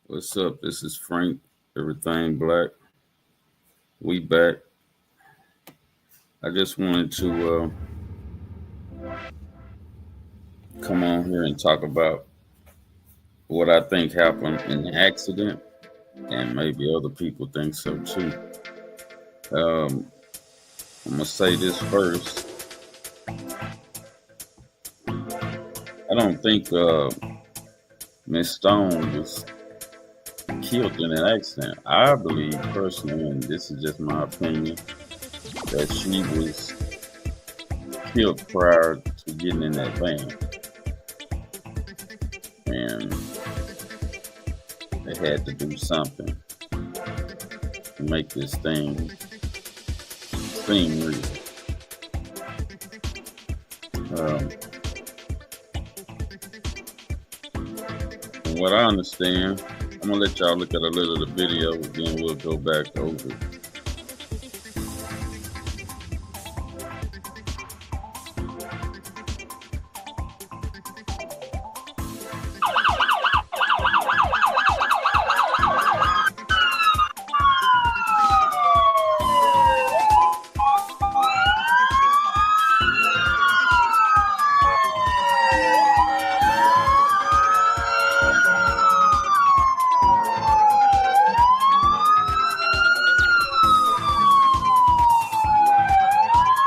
What's up? This is Frank. Everything Black. We back. I just wanted to come on here and talk about what I think happened in the accident, and maybe other people think so too. Um, I'm gonna say this first. I don't think Miss Stone was killed in an accident. I believe personally, and this is just my opinion, that she was killed prior to getting in that van, and they had to do something to make this thing seem real. From what I understand, I'm gonna let y'all look at a little of the video, then we'll go back over it.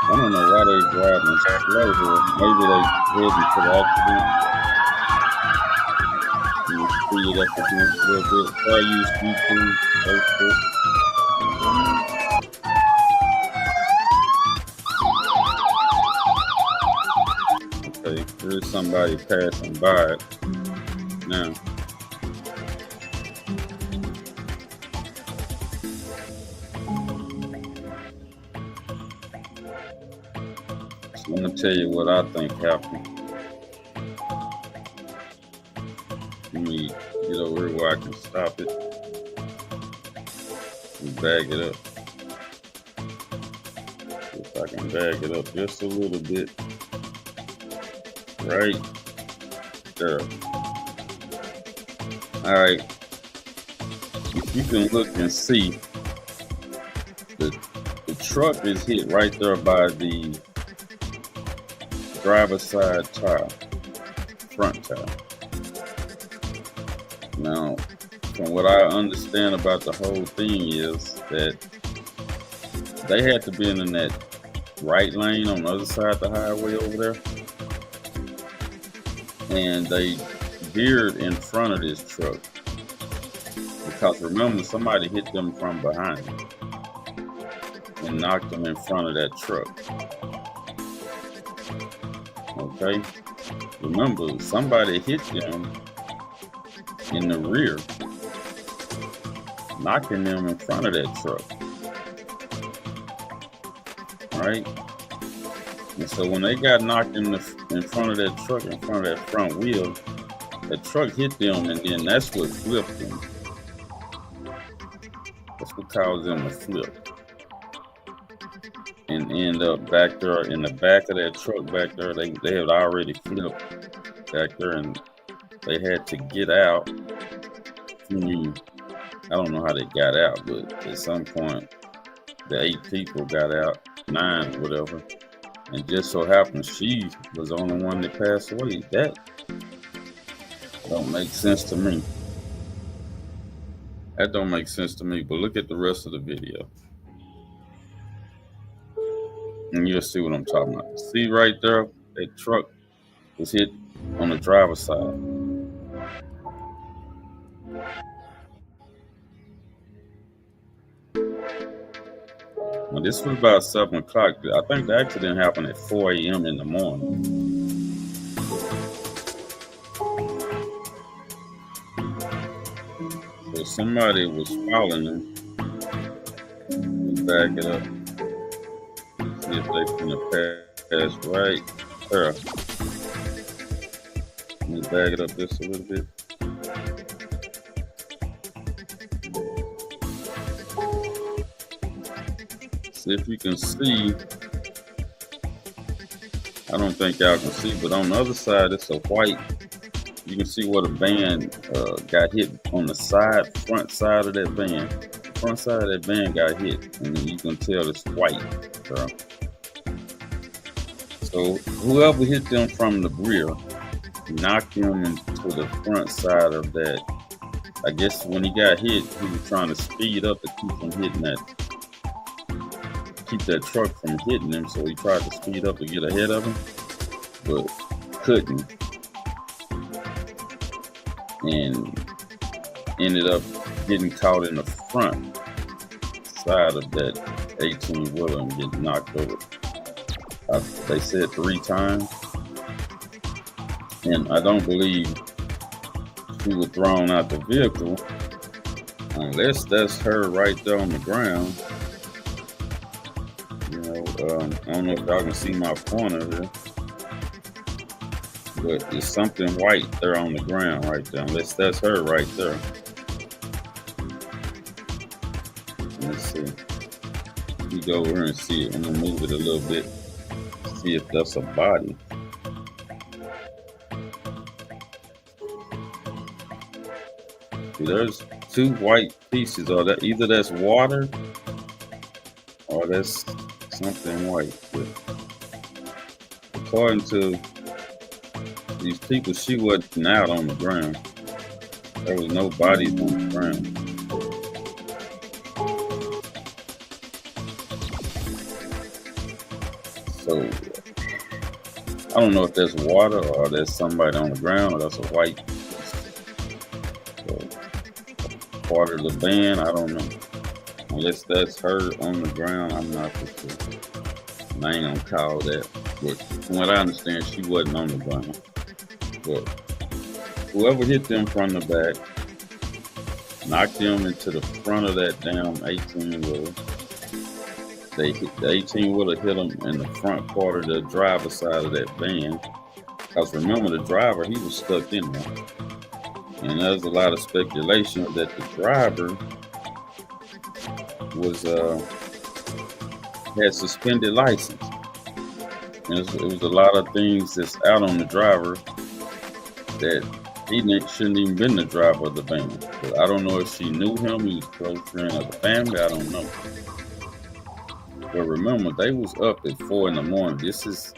I don't know why they driving slow here. Maybe they heading to the accident. You speed it up against a little bit. Try to use YouTube, Facebook. Okay, there's somebody passing by it now. So I'm gonna tell you what I think happened. Let me get over here where I can stop it and bag it up. If I can bag it up just a little bit. Right there. All right. If you can look and see, the truck is hit right there by the driver's side tire, front tire. Now, from what I understand about the whole thing is that they had to be in that right lane on the other side of the highway over there, and they veered in front of this truck because remember, somebody hit them from behind and knocked them in front of that truck. Okay, remember, somebody hit them in the rear, knocking them in front of that truck. Right? And so when they got knocked in front of that truck, in front of that front wheel, the truck hit them, and then that's what flipped them. That's what caused them to flip and end up back there in the back of that truck back there. They had already flipped back there, and they had to get out. I don't know how they got out, but at some point, the 8 people got out, 9 or whatever, and just so happened she was the only one that passed away. That don't make sense to me. That don't make sense to me, but look at the rest of the video, and you'll see what I'm talking about. See right there, that truck was hit on the driver's side. Well, this was about 7 o'clock. I think the accident happened at 4 a.m. in the morning. So somebody was following them. Let me back it up. See if they can pass right there. Let me back it up just a little bit. See if you can see. I don't think y'all can see, but on the other side, it's a white you can see where the van got hit on the front side of that van. The front side of that van got hit, and you can tell it's white, bro. So whoever hit them from the rear knocked him into the front side of that. I guess when he got hit, he was trying to speed up to keep that truck from hitting him. So he tried to speed up to get ahead of him, but couldn't, and ended up getting caught in the front side of that 18-wheeler and getting knocked over. They said 3 times, and I don't believe she was thrown out the vehicle unless that's her right there on the ground. You know, I don't know if y'all can see my pointer here, but there's something white there on the ground right there, unless that's her right there. Let's see. We go over here and see it. I'm gonna move it a little bit, see if that's a body. See, there's 2 white pieces, or that either that's water or that's something white. But according to these people, she wasn't out on the ground. There was no bodies on the ground. So I don't know if that's water or there's somebody on the ground or that's a white part of the van. I don't know. Unless that's her on the ground, I'm not for sure. I ain't gonna call that. But from what I understand, she wasn't on the ground. But whoever hit them from the back knocked them into the front of that damn 18-wheeler. The 18-wheeler hit them in the front part of the driver's side of that van. Because remember, the driver, he was stuck in there. And there's a lot of speculation that the driver had suspended license. And it was a lot of things that's out on the driver that he shouldn't even been the driver of the van. But I don't know if she knew him, he was a close friend of the family, I don't know. But remember, they was up at 4 in the morning. This is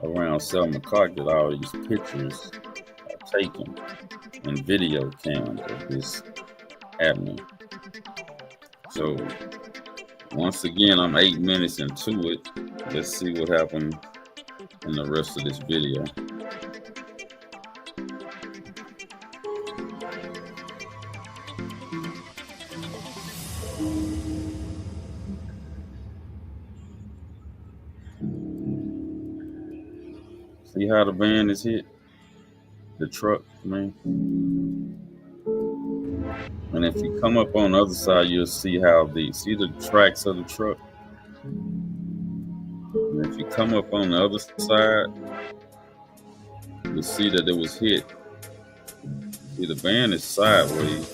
around 7 o'clock that all these pictures are taken and video cams of this happening. So once again, I'm 8 minutes into it. Let's see what happened in the rest of this video. See how the van is hit? The truck, man. And if you come up on the other side, you'll see how see the tracks of the truck. And if you come up on the other side, you'll see that it was hit. See, the van is sideways.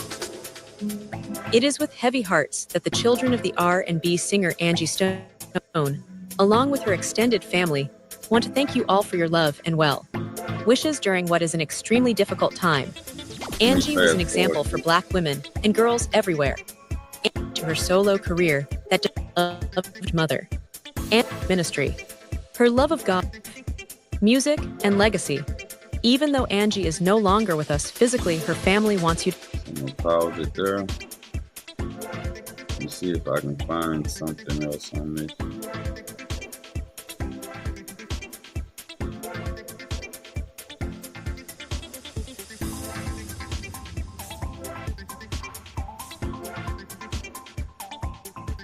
It is with heavy hearts that the children of the R&B singer Angie Stone, along with her extended family, want to thank you all for your love and wishes during what is an extremely difficult time. Angie was an example for Black women and girls everywhere, and to her solo career that loved mother and ministry, her love of God, music, and legacy. Even though Angie is no longer with us physically, her family wants you to... I'm gonna pause it there. Let me see if I can find something else on this.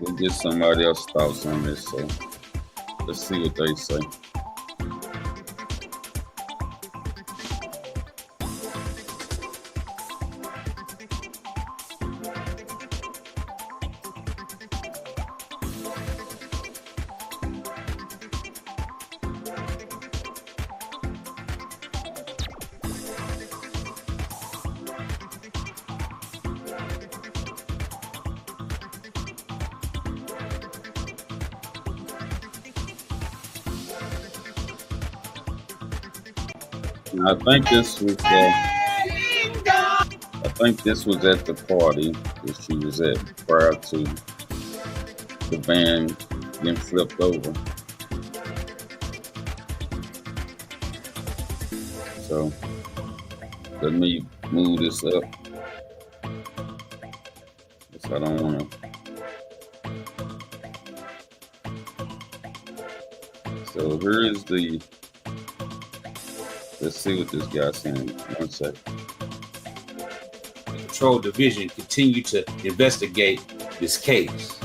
We'll get somebody else's thoughts on this, so let's see what they say. I think this was think this was at the party that she was at prior to the van getting flipped over. So let me move this up. Because I don't want to. So here is the. Let's see what this guy's saying. 1 second. The Patrol Division continued to investigate this case.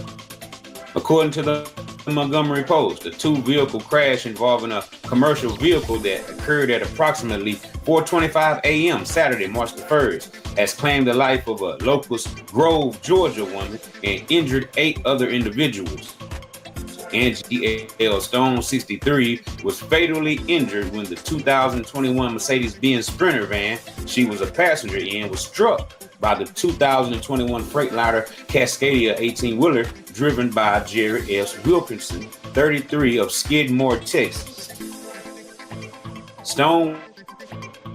According to the Montgomery Post, a two-vehicle crash involving a commercial vehicle that occurred at approximately 4:25 a.m. Saturday, March the 1st, has claimed the life of a Locust Grove, Georgia woman and injured 8 other individuals. Angie L. Stone, 63, was fatally injured when the 2021 Mercedes-Benz Sprinter van she was a passenger in was struck by the 2021 Freightliner Cascadia 18-wheeler driven by Jerry S. Wilkinson, 33, of Skidmore, Texas. Stone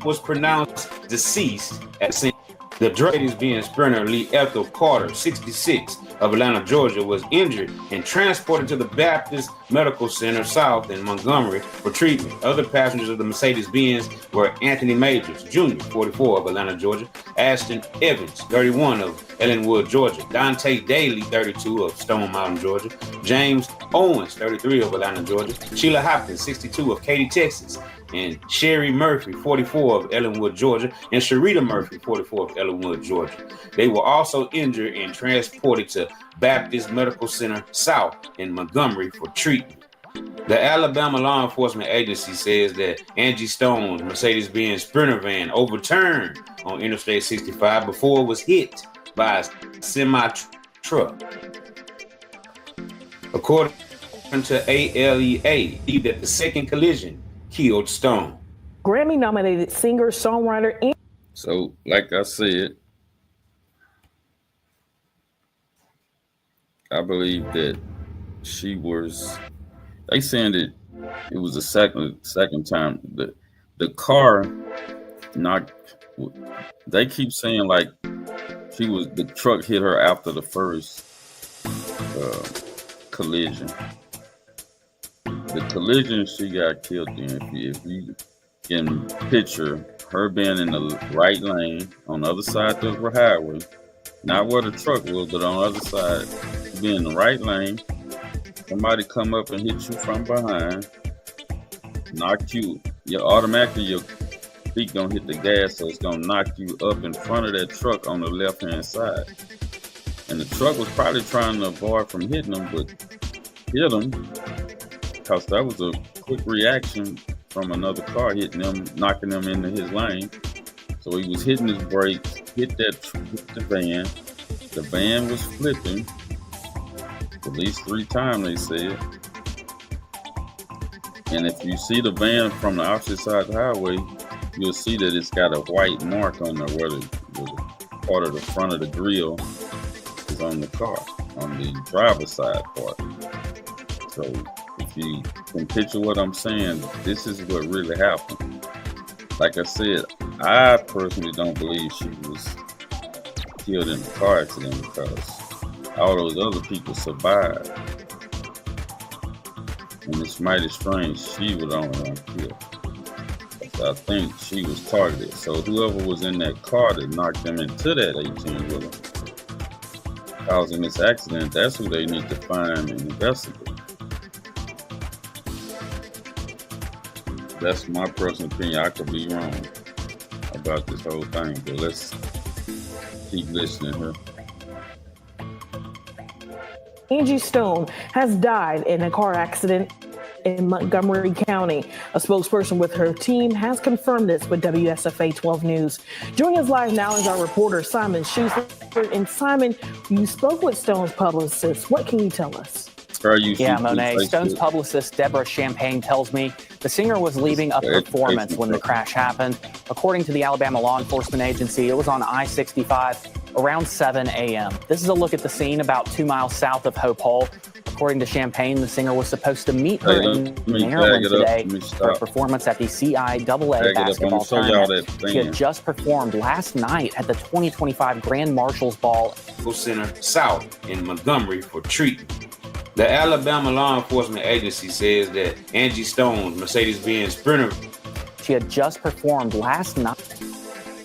was pronounced deceased at the scene. The Mercedes-Benz Sprinter Lee Ethel Carter, 66, of Atlanta, Georgia, was injured and transported to the Baptist Medical Center South in Montgomery for treatment. Other passengers of the Mercedes-Benz were Anthony Majors, Jr., 44, of Atlanta, Georgia, Ashton Evans, 31, of Ellenwood, Georgia, Dante Daly, 32, of Stone Mountain, Georgia, James Owens, 33, of Atlanta, Georgia, Sheila Hopkins, 62, of Katy, Texas, and Sherry Murphy, 44, of Ellenwood, Georgia, and Sharita Murphy, 44, of Ellenwood, Georgia. They were also injured and transported to Baptist Medical Center South in Montgomery for treatment. The Alabama Law Enforcement Agency says that Angie Stone's Mercedes-Benz Sprinter van overturned on Interstate 65 before it was hit by a semi-truck. According to ALEA, that the second collision killed Stone. Grammy-nominated singer-songwriter. So, like I said, I believe that she was. They saying that it was the second time. The car knocked. They keep saying like the truck hit her after the first collision. The collision she got killed in. If you can picture her being in the right lane on the other side of the highway, not where the truck was, but on the other side, be in the right lane. Somebody come up and hit you from behind, knock you. Automatically your feet gonna hit the gas, so it's gonna knock you up in front of that truck on the left hand side. And the truck was probably trying to avoid from hitting them, but hit them because that was a quick reaction from another car hitting them, knocking them into his lane. So he was hitting his brakes, hit the van. The van was flipping at least 3 times, they said. And if you see the van from the opposite side of the highway, you'll see that it's got a white mark on there where the part of the front of the grill is on the car, on the driver's side part. So if you can picture what I'm saying, this is what really happened. Like I said, I personally don't believe she was killed in a car accident because all those other people survived. And it's mighty strange she was the only one killed. So I think she was targeted. So whoever was in that car that knocked them into that 18-wheeler, causing this accident, that's who they need to find and investigate. That's my personal opinion. I could be wrong about this whole thing, but let's keep listening here. Angie Stone has died in a car accident in Montgomery County. A spokesperson with her team has confirmed this with WSFA 12 News. Joining us live now is our reporter, Simon Schuster. And Simon, you spoke with Stone's publicist. What can you tell us? Yeah, Monet. Stone's publicist, Deborah Champagne, tells me the singer was leaving a performance when the crash happened. According to the Alabama Law Enforcement Agency, it was on I-65 around 7 a.m. This is a look at the scene about 2 miles south of Hope Hull. According to Champagne, the singer was supposed to meet her in me Maryland bag it up. today Let me for a stop. performance at the CIAA Bag it up. I'm basketball gonna show y'all tournament. that She had fan. just performed last night at the 2025 Grand Marshals Ball Center South in Montgomery for treatment. The Alabama law enforcement agency says that Angie Stone's Mercedes-Benz Sprinter. She had just performed last night.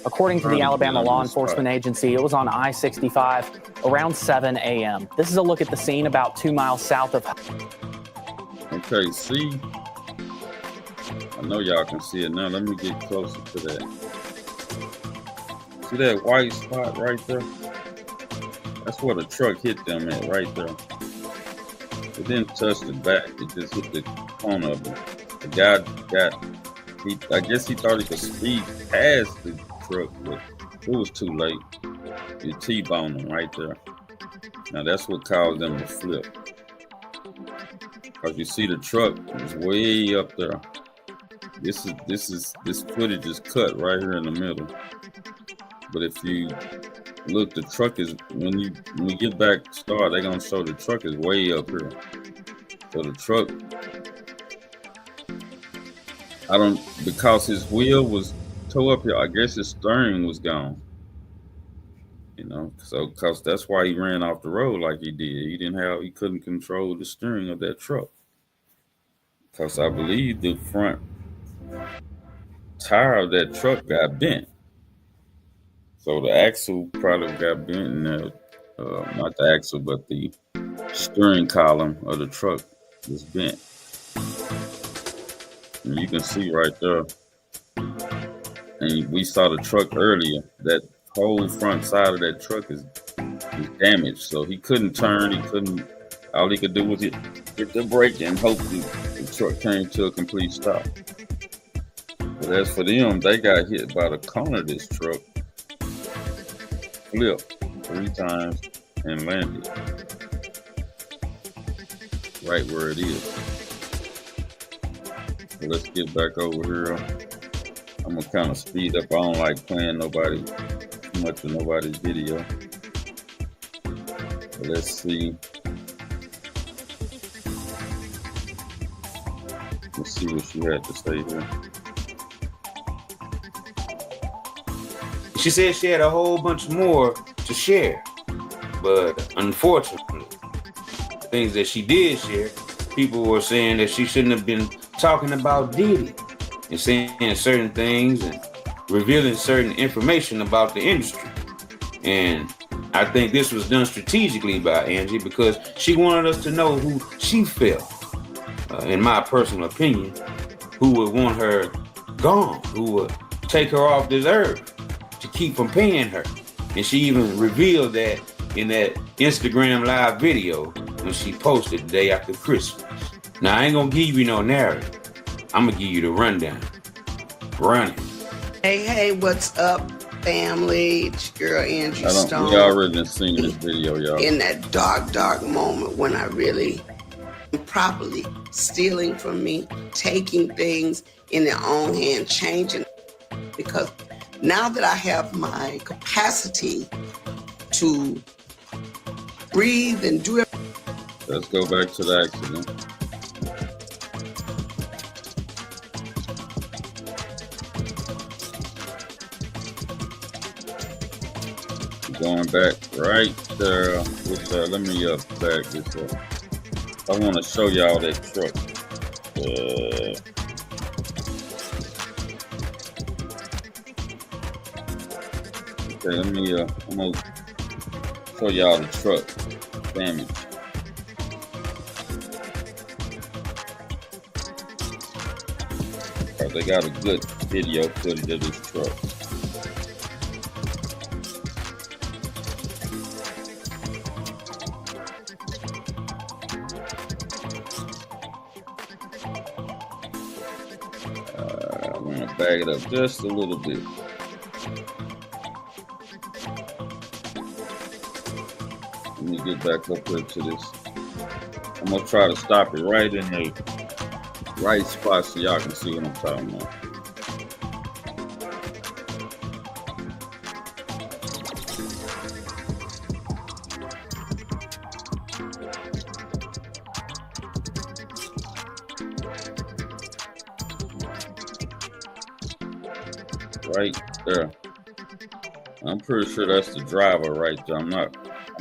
According to the Alabama Law Enforcement Agency, it was on I-65 around 7 a.m. This is a look at the scene about 2 miles south of. Okay, see? I know y'all can see it now. Let me get closer to that. See that white spot right there? That's where the truck hit them at, right there. It didn't touch the back. It just hit the corner of it. The guy I guess he thought he could speed past the truck, but it was too late. It T-boned him right there. Now that's what caused them to flip. Cause you see the truck was way up there. This footage is cut right here in the middle. But if you look, the truck is when we get back started, they're gonna show the truck is way up here. So the truck, because his wheel was towed up here, I guess his steering was gone. You know, so cause that's why he ran off the road like he did. He couldn't control the steering of that truck. Cause I believe the front tire of that truck got bent. So the axle probably got bent, and not the axle, but the steering column of the truck was bent. And you can see right there, and we saw the truck earlier, that whole front side of that truck is damaged. So he couldn't turn, all he could do was hit the brake and hope the truck came to a complete stop. But as for them, they got hit by the corner of this truck, flipped 3 times and landed right where it is. So let's get back over here. I'm gonna kind of speed up. I don't like playing too much of nobody's video. So let's see. Let's see what she had to say here. She said she had a whole bunch more to share, but unfortunately, the things that she did share, people were saying that she shouldn't have been talking about Diddy and saying certain things and revealing certain information about the industry. And I think this was done strategically by Angie because she wanted us to know who she felt, in my personal opinion, who would want her gone, who would take her off this earth to keep from paying her. And she even revealed that in that Instagram live video when she posted the day after Christmas. Now, I ain't gonna give you no narrative. I'm gonna give you the rundown. Run it. Hey, what's up, family? It's your girl Angie Stone. We already seen this video, y'all. In that dark moment when I really properly stealing from me, taking things in their own hand, changing, because now that I have my capacity to breathe and do it. Let's go back to the accident. Going back right there with let me back this up. I want to show y'all that truck. Okay, I'm gonna show y'all the truck damage. They got a good video footage of this truck. I'm gonna bag it up just a little bit. Let me get back up here to this. I'm gonna try to stop it right in the right spot so y'all can see what I'm talking about. right there. I'm pretty sure that's the driver right there. I'm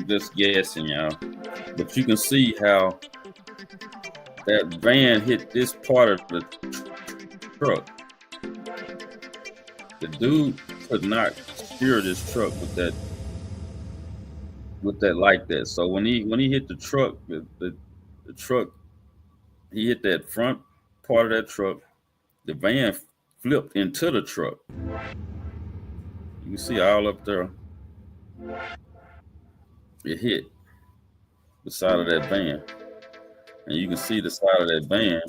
just guessing, y'all. But you can see how that van hit this part of the truck. The dude could not steer this truck with that like that. So when he hit the truck, the truck, he hit that front part of that truck. The van flipped into the truck. You can see all up there. It hit the side of that van, and you can see the side of that van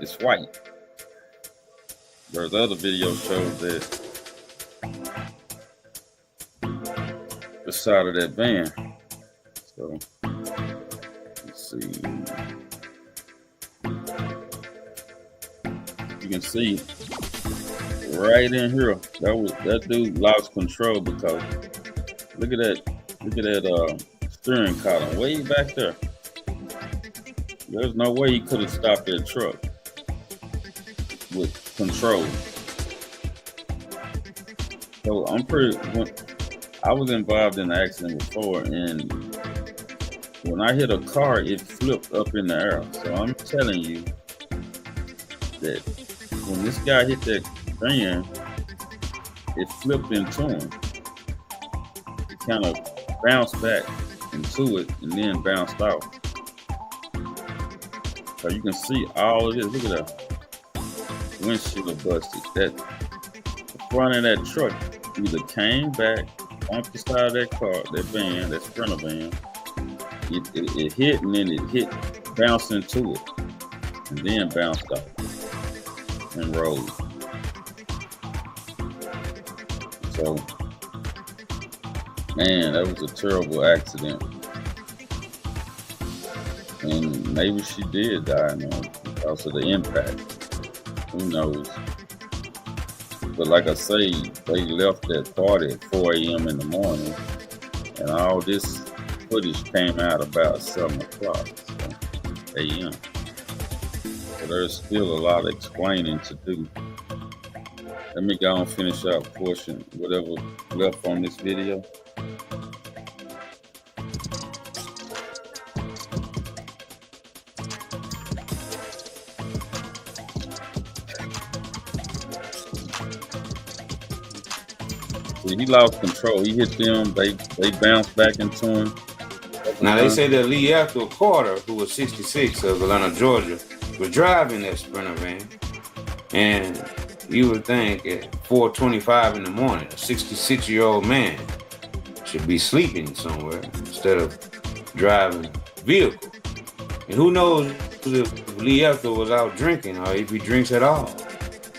is white. There's other video shows that the side of that van. So let's see. You can see right in here that dude lost control because look at that steering column way back there. There's no way he could have stopped that truck with control. So I was involved in an accident before, and when I hit a car, it flipped up in the air. So I'm telling you that when this guy hit that van, it flipped into him. It kind of bounced back into it and then bounced off. So you can see all of this. Look at that windshield busted. The front of that truck either came back, bumped the side of that car, that van, that Sprinter van. It hit and then it bounced into it, and then bounced off and rolled. So, man, that was a terrible accident. And maybe she did die now because of the impact. Who knows? But like I say, they left that party at 4 a.m. in the morning, and all this footage came out about 7 o'clock a.m. So there's still a lot of explaining to do. Let me go and finish out portion, whatever left on this video. He lost control. He hit them. They bounced back into him. Now they say that Lee Ethel Carter, who was 66 of Atlanta, Georgia, was driving that Sprinter van, and you would think at 4:25 in the morning, a 66-year-old man should be sleeping somewhere instead of driving vehicle. And who knows if Lee Ethel was out drinking or if he drinks at all.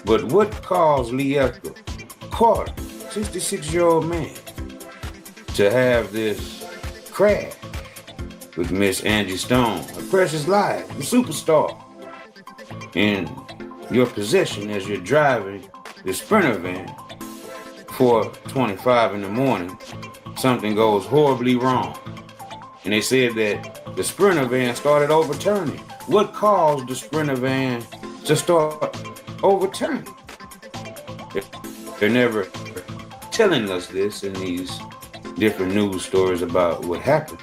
But what caused Lee Ethel Carter, 66-year-old man, to have this crash with Miss Angie Stone, a precious life, a superstar, in your possession as you're driving the Sprinter van 4:25 in the morning? Something goes horribly wrong. And they said that the Sprinter van started overturning. What caused the Sprinter van to start overturning? They're never telling us this in these different news stories about what happened.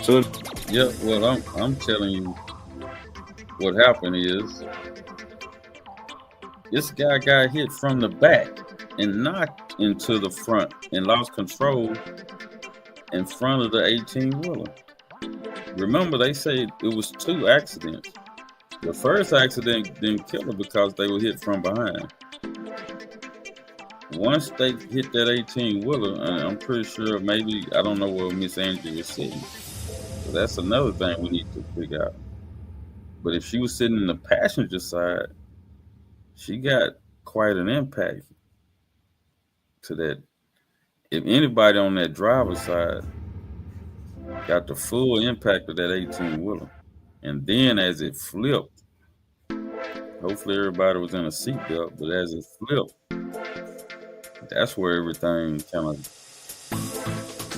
So, yeah, well, I'm telling you what happened is this guy got hit from the back and knocked into the front and lost control in front of the 18-wheeler. Remember, they say it was 2 accidents. The first accident didn't kill her because they were hit from behind. Once they hit that 18-wheeler, I'm pretty sure maybe, I don't know where Miss Angie was sitting. So that's another thing we need to figure out. But if she was sitting in the passenger side, she got quite an impact to that. If anybody on that driver's side got the full impact of that 18-wheeler, and then as it flipped, hopefully everybody was in a seatbelt, but as it flipped, that's where everything kind of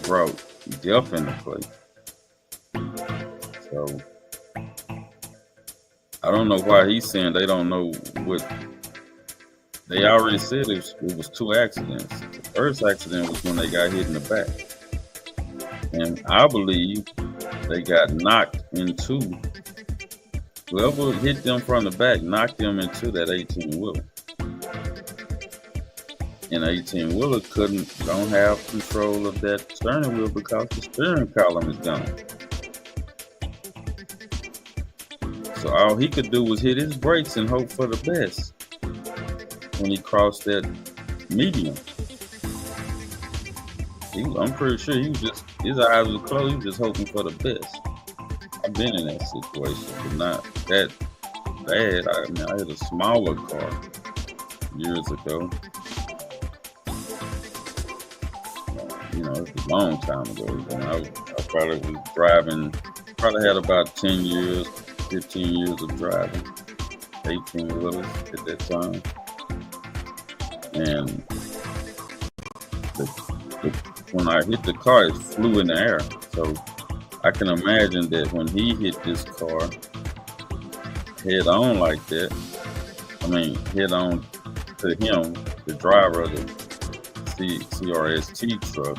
brought death into play. So I don't know why he's saying they don't know what They already said it was two accidents. The first accident was when they got hit in the back. And I believe they got knocked into, whoever hit them from the back knocked them into that 18-wheeler. And 18-wheeler don't have control of that steering wheel because the steering column is gone. So all he could do was hit his brakes and hope for the best when he crossed that median. I'm pretty sure his eyes were closed, he was just hoping for the best. I've been in that situation, but not that bad. I had a smaller car years ago. It was a long time ago. I probably was driving, had about 10 years, 15 years of driving, 18-wheelers at that time. And when I hit the car, it flew in the air. So I can imagine that when he hit this car head on like that, head on to him, the driver of the CRST truck,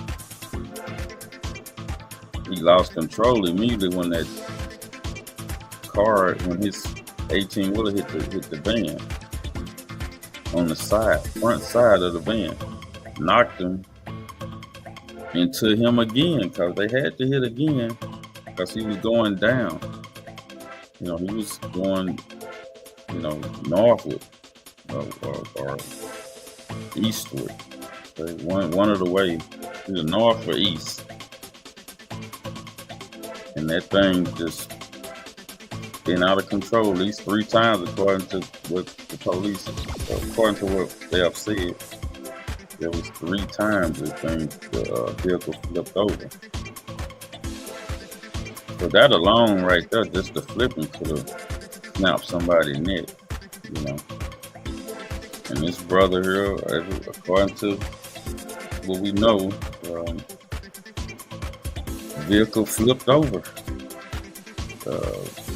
he lost control immediately when his 18-wheeler hit the van on the front side of the van, knocked him into him again because they had to hit again because he was going down. He was going, northward or eastward. One of the way, either north or east. And that thing just been out of control at least 3 times according to what the police, according to what they have said. There was 3 times the vehicle flipped over. So that alone right there, just the flipping could have snapped somebody's neck, And this brother here, according to what we know, vehicle flipped over.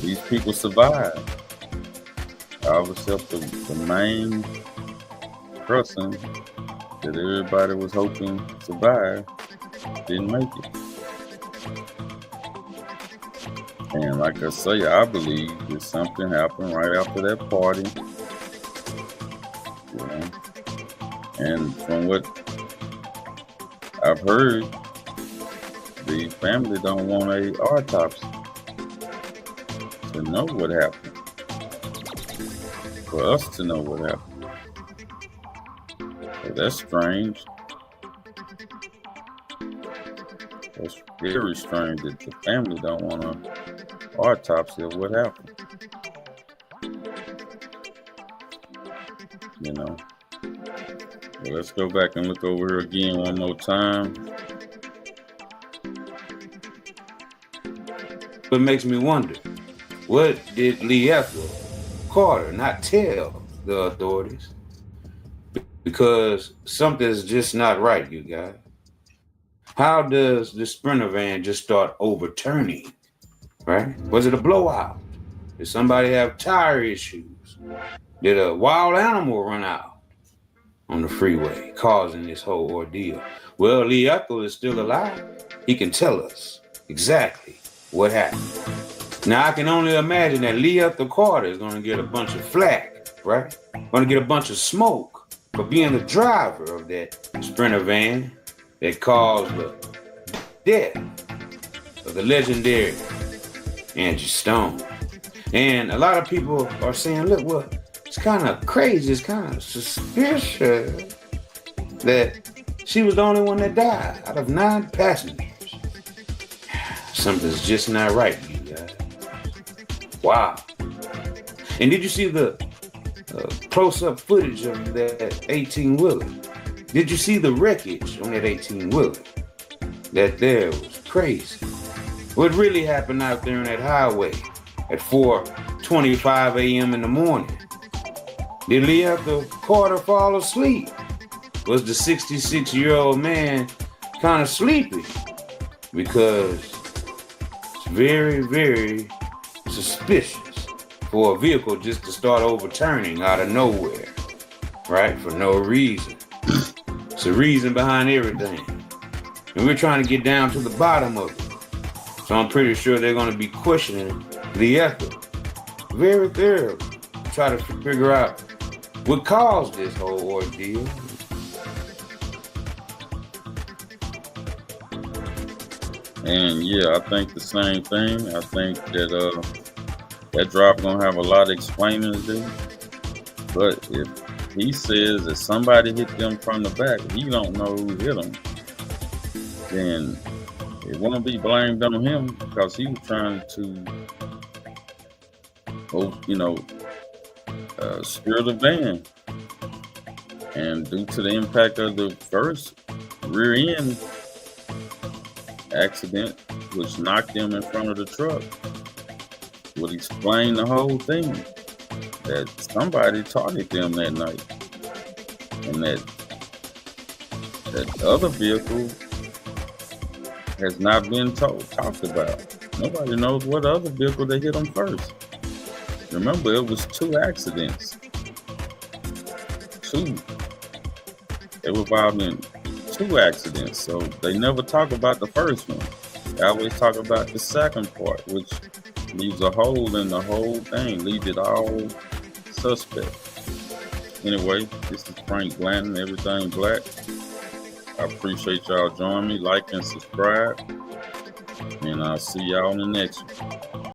These people survived. All except the main person that everybody was hoping survived didn't make it. And like I say, I believe that something happened right after that party. And from what I've heard, the family don't want an autopsy to know what happened. For us to know what happened. So that's strange. That's very strange that the family don't want an autopsy of what happened. Well, let's go back and look over here again one more time. What makes me wonder, what did Lee Ethel Carter not tell the authorities? Because something's just not right, you guys. How does the Sprinter van just start overturning, right? Was it a blowout? Did somebody have tire issues? Did a wild animal run out on the freeway, causing this whole ordeal? Well, Lee Ethel is still alive. He can tell us exactly what happened. Now, I can only imagine that Lee Ethel Carter is going to get a bunch of flack, right? Going to get a bunch of smoke for being the driver of that Sprinter van that caused the death of the legendary Angie Stone. And a lot of people are saying, look, well, it's kind of crazy, it's kind of suspicious that she was the only one that died out of 9 passengers. Something's just not right, you guys. Wow. And did you see the close-up footage of that 18-wheeler? Did you see the wreckage on that 18-wheeler? That there was crazy. What really happened out there on that highway at 4:25 a.m. in the morning? Did Lee Ethel Carter fall asleep? Was the 66-year-old man kind of sleepy? Because it's very, very suspicious for a vehicle just to start overturning out of nowhere. right? For no reason. It's a reason behind everything. And we're trying to get down to the bottom of it. So I'm pretty sure they're going to be questioning the ethic very thoroughly. Try to figure out what caused this whole ordeal. And yeah, I think the same thing. I think that that drop gonna have a lot of explaining to do. But if he says that somebody hit them from the back, he don't know who hit them, then it won't be blamed on him because he was trying to, steer the van. And due to the impact of the first rear end accident, which knocked him in front of the truck, would explain the whole thing, that somebody targeted them that night, and that other vehicle has not been talked about. Nobody knows what other vehicle they hit them first. Remember, it was 2 accidents. 2. They were involved in 2 accidents, so they never talk about the first one. They always talk about the second part, which leaves a hole in the whole thing, leaves it all suspect. Anyway, this is Frank Blanton, Everything Black. I appreciate y'all joining me, like and subscribe, and I'll see y'all in the next one.